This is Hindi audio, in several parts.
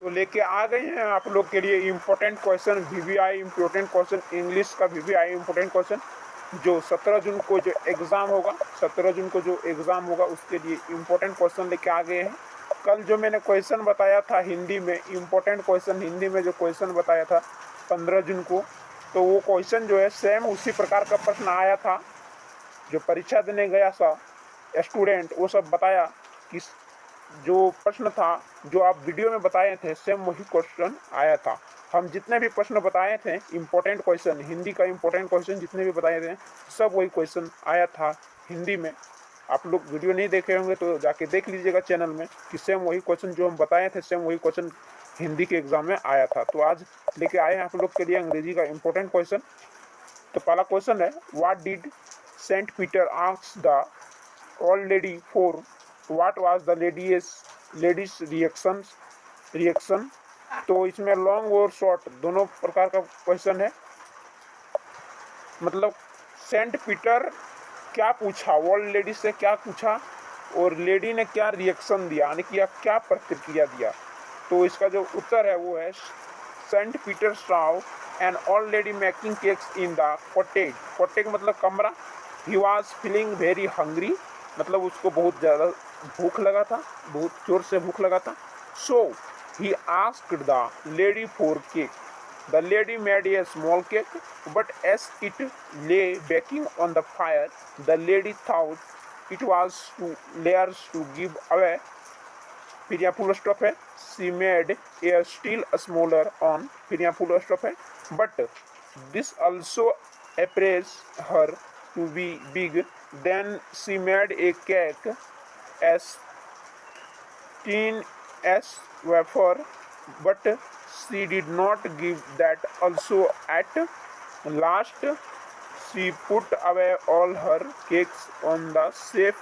तो लेके आ गए हैं आप लोग के लिए important question, VVI important question, English का वीवीआई इम्पोर्टेंट क्वेश्चन जो 17 जून को जो एग्ज़ाम होगा, 17 जून को जो एग्ज़ाम होगा उसके लिए इम्पोर्टेंट क्वेश्चन लेके आ गए हैं। कल जो मैंने क्वेश्चन बताया था हिंदी में, इम्पोर्टेंट क्वेश्चन हिंदी में जो क्वेश्चन बताया था 15 जून को, तो वो क्वेश्चन जो है सेम उसी प्रकार का प्रश्न आया था। जो परीक्षा देने गया था स्टूडेंट वो सब बताया कि जो प्रश्न था जो आप वीडियो में बताए थे सेम वही क्वेश्चन आया था। हम जितने भी प्रश्न बताए थे इम्पोर्टेंट क्वेश्चन, हिंदी का इम्पोर्टेंट क्वेश्चन जितने भी बताए थे सब वही क्वेश्चन आया था हिंदी में। आप लोग वीडियो नहीं देखे होंगे तो जाके देख लीजिएगा चैनल में कि सेम वही क्वेश्चन जो हम बताए थे सेम वही क्वेश्चन हिंदी के एग्जाम में आया था। तो आज लेके आए हैं आप लोग के लिए अंग्रेजी का इम्पोर्टेंट क्वेश्चन। तो पहला क्वेश्चन है, what did Saint Peter ask the old lady for, what was the lady's reaction. तो इसमें लॉन्ग और शॉर्ट दोनों प्रकार का क्वेश्चन है। मतलब सेंट पीटर क्या पूछा, ओल्ड लेडी से क्या पूछा और लेडी ने क्या रिएक्शन दिया, यानी कि क्या प्रतिक्रिया दिया। तो इसका जो उत्तर है वो है, Saint Peter saw an old lady making cakes in the cottage। Cottage मतलब कमरा। He was feeling very hungry, मतलब उसको बहुत ज़्यादा भूख लगा था, बहुत जोर से भूख लगा था। So he asked the lady for cake. The lady made a small cake, but as it lay baking on the fire, the lady thought it was too layers to give away। फिर यहाँ फुल स्टॉप है। She made a still smaller one, फिर यहाँ फुल स्टॉप है। But this also appears her to be big, then she made a cake as thin as wafer, but she did not give that also at last she put away all her cakes on the shelf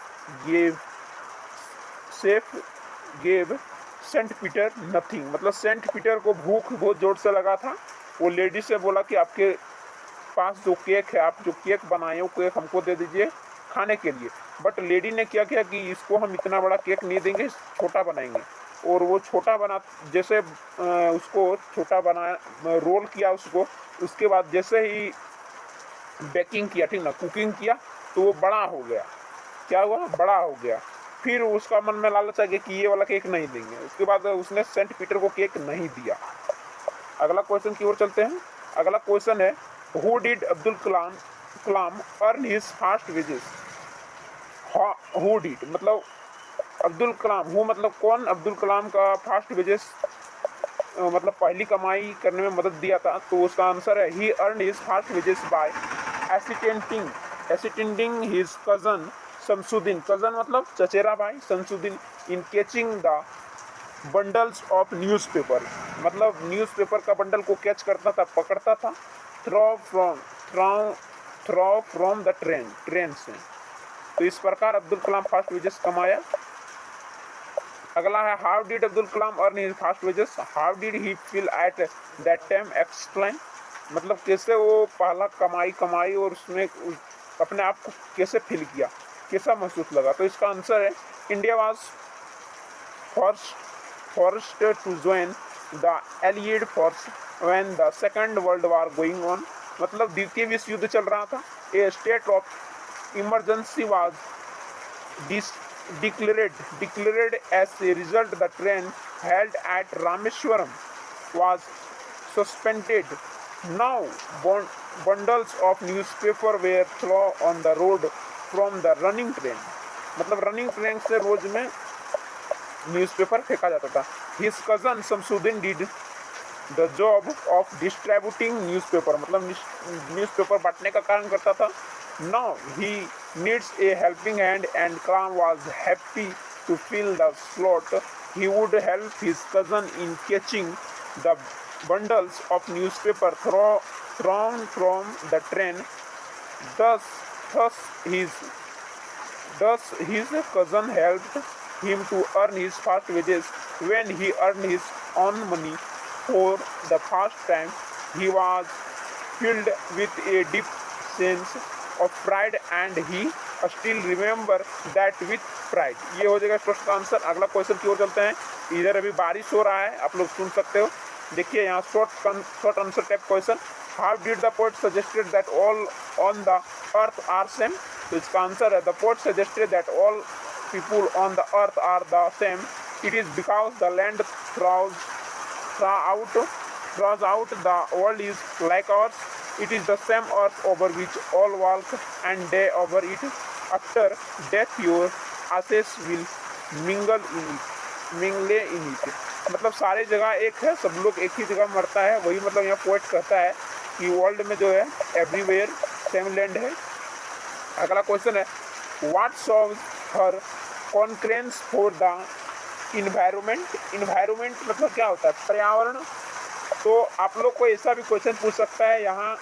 gave Saint Peter nothing. मतलब सेंट पीटर को भूख बहुत जोर से लगा था। वो लेडी से बोला कि आपके पास जो केक है, आप जो केक बनाए हो केक हमको दे दीजिए खाने के लिए। बट लेडी ने क्या किया कि इसको हम इतना बड़ा केक नहीं देंगे, छोटा बनाएंगे। और वो छोटा बना, जैसे उसको छोटा बनाया, रोल किया उसको, उसके बाद जैसे ही बेकिंग किया, ठीक ना, कुकिंग किया, तो वो बड़ा हो गया। क्या हुआ, बड़ा हो गया। फिर उसका मन में लालच आ गया कि ये वाला केक नहीं देंगे। उसके बाद उसने सेंट पीटर को केक नहीं दिया। अगला क्वेश्चन की ओर चलते हैं। अगला क्वेश्चन है, who did Abdul Kalam earn his first wages. Who did मतलब अब्दुल कलाम, हु मतलब कौन अब्दुल कलाम का फर्स्ट वेजेस मतलब पहली कमाई करने में मदद दिया था। तो उसका आंसर है, he earn his first wages by assisting his cousin Shamsuddin, cousin मतलब चचेरा भाई, Shamsuddin, in catching the bundles of newspaper. मतलब न्यूज़पेपर का बंडल को कैच करता था, पकड़ता था। थ्रो फ्रॉम द ट्रेन से। तो इस प्रकार अब्दुल कलाम फर्स्ट वेजेस कमाया। अगला है, how did Abdul Kalam earn his first wages, how did he feel at that time, explain. मतलब कैसे वो पहला कमाई और उसमें अपने आप को कैसे फील किया, कैसा महसूस लगा। तो इसका आंसर है, India was first to join the allied force when the second world war going on. मतलब द्वितीय विश्व युद्ध चल रहा था। A state of emergency was declared as a result. The train held at Rameswaram was suspended. Now bundles of newspaper were thrown on the road from the running train। मतलब रनिंग ट्रेन से रोज में न्यूज़पेपर फेंका जाता था। His cousin Samsudin did the job of distributing newspaper, मतलब न्यूज़पेपर बांटने का काम करता था। Now he needs a helping hand and Kalam was happy to fill the slot। He would help his cousin in catching the bundles of newspaper thrown from the train। Thus his cousin helped him to earn his first wages। When he earned his own money for the first time, he was filled with a deep sense of pride, and he still remember that with pride. ये हो जाएगा फर्स्ट आंसर। अगला क्वेश्चन की ओर चलते हैं। इधर अभी बारिश हो रहा है, आप लोग सुन सकते हो। देखिए यहाँ short answer type question, how did the poet suggested that all on the earth are same. तो इसका आंसर है, the poet suggested that all people on the earth are the same, it is because the land throws out the world is like ours. It is the same earth over which all walk and day over it. After death your ashes will mingle in it. मतलब सारे जगह एक है, सब लोग एक ही जगह मरता है, वही मतलब यहाँ पोएट कहता है कि वर्ल्ड में जो है एवरीवेयर सेम लैंड है। अगला क्वेश्चन है, what solves her concerns for the environment मतलब क्या होता है, पर्यावरण। तो आप लोग को ऐसा भी क्वेश्चन पूछ सकता है, यहाँ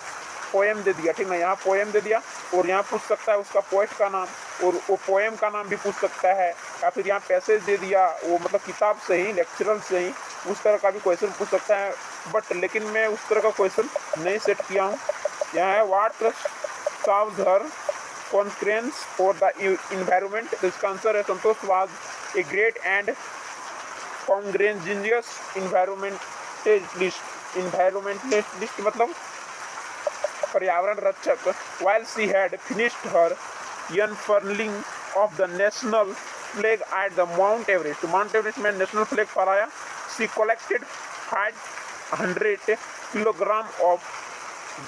पोएम दे दिया, ठीक ना, यहाँ पोएम दे दिया और यहाँ पूछ सकता है उसका पोएट का नाम और वो पोएम का नाम भी पूछ सकता है, या फिर यहाँ पैसेज दे दिया, वो मतलब किताब से ही, लेक्चरल से ही उस तरह का भी क्वेश्चन पूछ सकता है। बट लेकिन मैं उस तरह का क्वेश्चन नहीं सेट किया हूँ। यहाँ है, what solves her concerns for the environment. तो इसका आंसर है, Santosh was a great and courageous environmentalist मतलब पर्यावरण रक्षक। while she had finished her unfurling of the national flag at the Mount Everest में नेशनल फ्लैग फहराया, she collected 500 kilogram of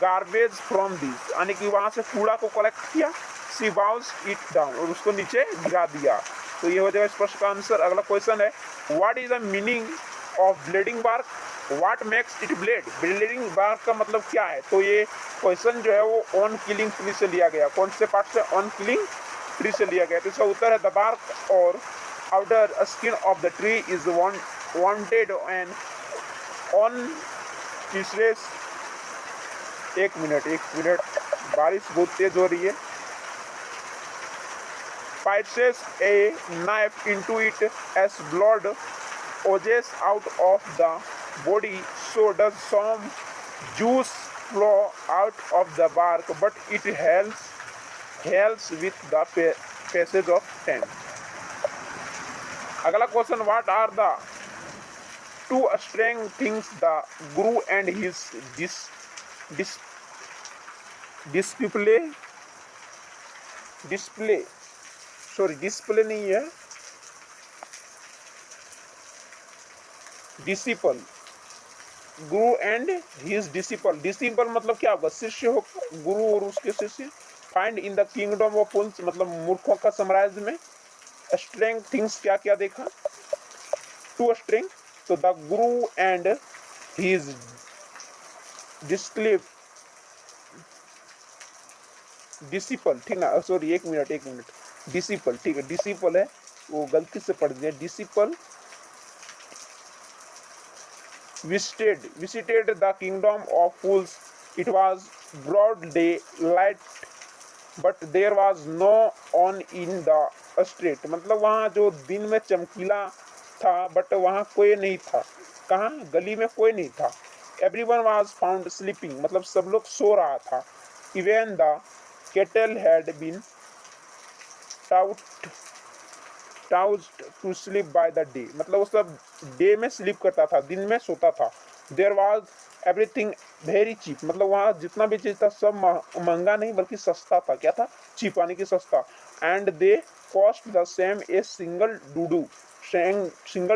garbage from this, यानी कि वहाँ से कूड़ा को कलेक्ट किया, she bows it down और उसको नीचे गिरा दिया। तो ये हो जाएगा इस प्रश्न का आंसर। अगला क्वेश्चन है, what is the meaning of bleeding bark, what makes it bleed. Bleeding bark का मतलब क्या है। तो ये क्वेश्चन जो है वो ऑन किलिंग ट्री से लिया गया। कौन से पार्ट से, ऑन किलिंग ट्री से लिया गया। तो इसका उत्तर है, द बार्क और outer skin of the tree is wanted and on तीसरे। एक मिनट बारिश बहुत तेज हो रही है। Pierces a knife into it as blood oozes out of the body, so does some juice flow out of the bark, but it helps with the passage of time. अगला question, what are the two strange things the guru and his display नहीं है, disciple, Guru and his disciple मतलब क्या होगा, शिष्य हो, गुरु और उसके शिष्य। Find in the kingdom of fools मतलब मूर्खों का साम्राज्य में। स्ट्रेंग थिंग्स क्या क्या देखा, टू स्ट्रेंग। तो the Guru and his disciple, ठीक ना, सॉरी एक मिनट डिसिपल, ठीक है, डिसिपल है, वो गलती से पढ़ दिया। Disciple visited the kingdom of fools. It was broad daylight, but there was no one in the street. मतलब वहाँ जो दिन में चमकीला था, बट वहाँ कोई नहीं था। कहाँ, गली में कोई नहीं था। Everyone was found sleeping, मतलब सब लोग सो रहा था। Even the cattle had been doused to sleep by the day, मतलब वो सब डे में स्लीप करता था, दिन में सोता था। There was everything very cheap, मतलब वहाँ जितना भी चीज था सब महंगा नहीं बल्कि सस्ता था। क्या था, चीप यानी कि सस्ता। And they cost the same a single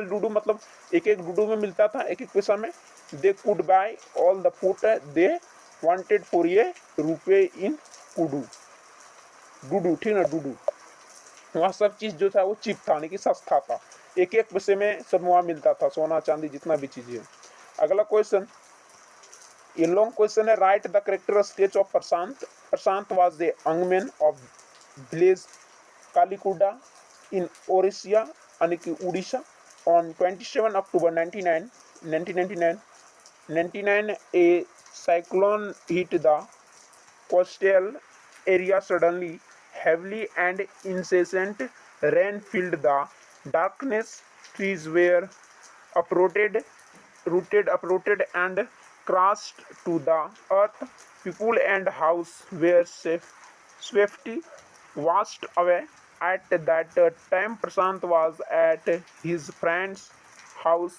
duddu मतलब एक डूडू में मिलता था, एक पैसा में। They could buy all the food they wanted for a rupee in डूडू, ठीक ना, डूडू। वहाँ सब चीज जो था वो चीप था, यानी कि सस्ता था, एक पैसे में सब वहाँ मिलता था, सोना चांदी जितना भी चीज है। अगला क्वेश्चन, ये लॉन्ग क्वेश्चन है, write the character sketch of Prashant was the young man of village Kalikuda in Odisha, यानी कि Orissa. On 27 October 1999 a cyclone hit the coastal area suddenly. Heavily and incessant rain filled the darkness. Trees were uprooted and crashed to the earth. People and houses were swiftly washed away. At that time, Prashant was at his friend's house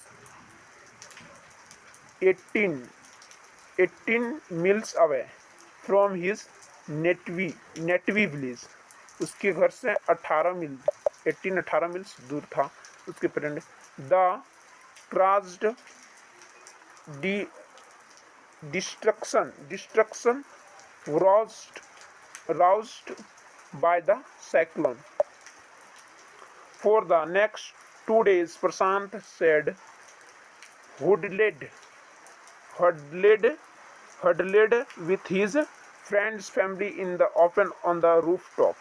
18, 18 miles away from his native village. उसके घर से 18 मील 18 मील्स दूर था उसके friend. The crossed destruction roused by the cyclone. For the next 2 days, Prashant said huddled with his friend's family in the open on the rooftop.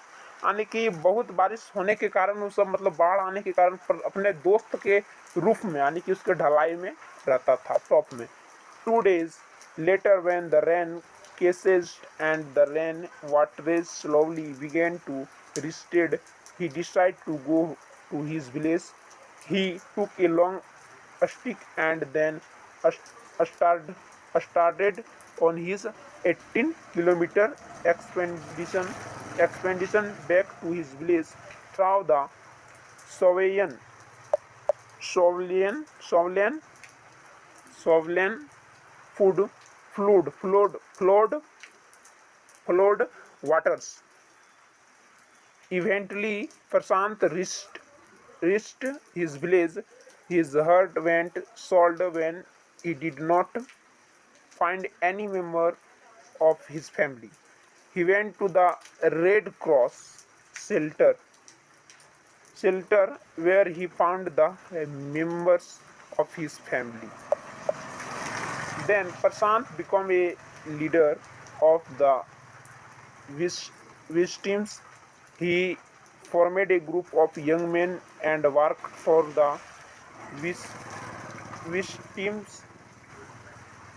यानी कि बहुत बारिश होने के कारण वो सब मतलब बाढ़ आने के कारण पर अपने दोस्त के रूफ में यानी कि उसके ढलाई में रहता था टॉप में। 2 days later when the rain ceased and the rain water slowly began to recede, he decided to go to his village. He took a long stick and then started on his 18-kilometer expedition back to his village through the Sovereign flood waters. Eventually, Prashant reached his village. His heart went cold when he did not find any member of his family. He went to the Red Cross shelter where he found the members of his family. Then Prashant became a leader of the victims. He formed a group of young men and worked for the victims.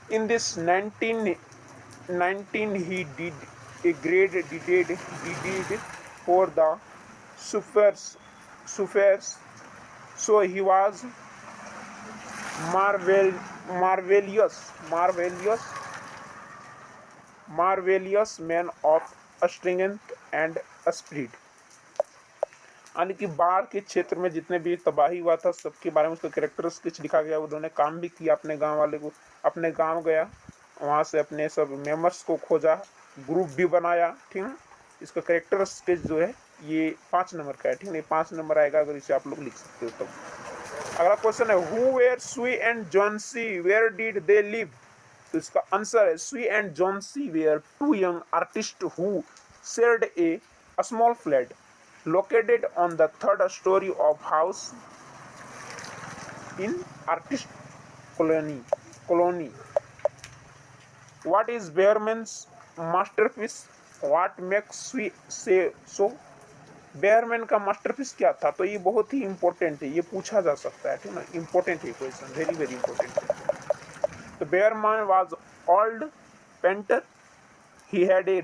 In this 1919, he did a great deed for the sufferers. So he was marvelous man of strength and spirit. यानी कि बाढ़ के क्षेत्र में जितने भी तबाही हुआ था सबके बारे में उसका कैरेक्टर स्केच लिखा गया। उन्होंने काम भी किया, अपने गांव वाले को अपने गांव गया, वहां से अपने सब मेंबर्स को खोजा, ग्रुप भी बनाया। ठीक है, इसका कैरेक्टर स्केच जो है ये 5 नंबर का है। ठीक है, 5 नंबर आएगा अगर इसे आप लोग लिख सकते हो तो। अगला क्वेश्चन है who were Sue and Johnsy, where did they live? तो इसका आंसर है Sue and Johnsy were 2 young artists who shared a small flat located on the 3rd story of house in artist colony. What is Behrman's masterpiece? What makes we say so? बेयरमैन का मास्टरपीस क्या था? तो ये बहुत ही इंपॉर्टेंट है, ये पूछा जा सकता है। ठीक है ना, इंपॉर्टेंट है क्वेश्चन, वेरी वेरी इंपॉर्टेंट है। तो Behrman was old painter, he had A